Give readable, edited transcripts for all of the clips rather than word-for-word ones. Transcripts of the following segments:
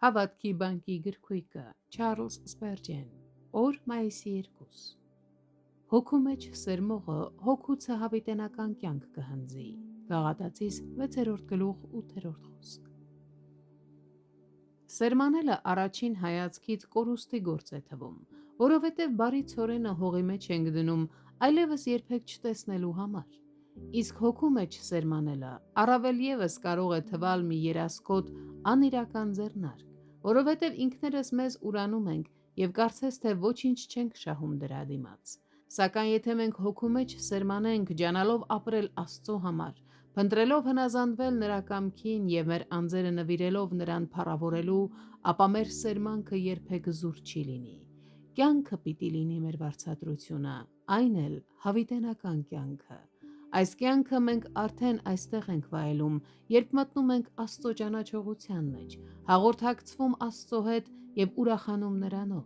Հավատքի բանկի գրքույկը Չարլզ Սպերջեն օր մայիսի 2 Հոգու մեջ սերմողը հոգուց հավիտենական կյանք կհնձի Գաղատացիս 6-րդ գլուխ 8-րդ խոսք Սերմանելը առաջին հայացքից կորուստի գործ է թվում, որովհետև բարի ցորենը հողի մեջ ենք դնում այլևս երբեք չտեսնելու համար Իսկ հոգու մեջ սերմանելը առավել ևս կարող է թվալ մի երասկոտ անիրական ձեռնարկ, որովհետև ինքներս մեզ ուրանում ենք և կարծես թե ոչինչ չենք շահում դրա դիմաց, սակայն եթե մենք հոգու մեջ սերմանենք ջանալով ապրել Աստծո համար, փնտրելով հնազանդվել նրա կամքին և մեր անձերը նվիրելով նրան փառավորելու, ապա մեր սերմանքը երբեք զուր չի լինի, կյանքը պիտի լինի մեր վարձատրությունը, այն էլ հավիտենական կյանքը, այս կյանքը մենք արդեն այստեղ ենք վայելում, երբ մտնում ենք Աստծո ճանաչողության մեջ, հաղորդակցվում Աստծո հետ և ուրախանում նրանով,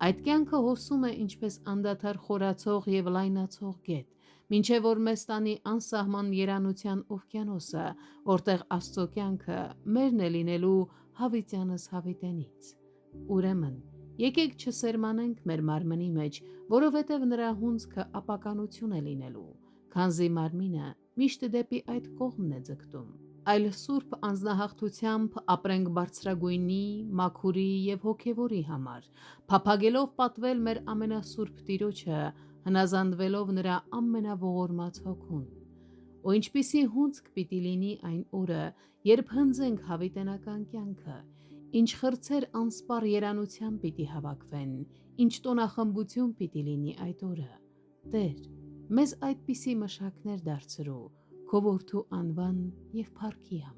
այդ կյանքը հոսում է ինչպես անդադար խորացող և լայնացող գետ, մինչև որ մեզ տանի անսահման երանության օվկիանոսը, որտեղ Աստծո կյանքը մերն է լինելու հավիտյանս հավիտենից, ուրեմն եկեք չսերմանենք մեր մարմնի մեջ, որովհետև նրա հունձքը ապականություն է լինելու, քանզի մարմինը միշտ դեպի այդ կողմն է ձգտում, այլ սուրբ անձնահաղթությամբ ապրենք բարձրագույնի, մաքուրի և հոգևորի համար, փափագելով պատվել մեր ամենասուրբ Տիրոջը, հնազանդվելով նրա ամենաողորմած հոգուն, ու ինչպիսի հունձք պիտի լինի այն օրը, երբ հնձենք հավիտենական կյանքը, ինչ խրձեր անսպառ երանությամբ պիտի հավաքվեն, ինչ տոնախմբություն պիտի լինի այդ օրը, Տեր, մեզ այդպիսի մշակներ դարձրու, քո որդու անվան և փառքի համար։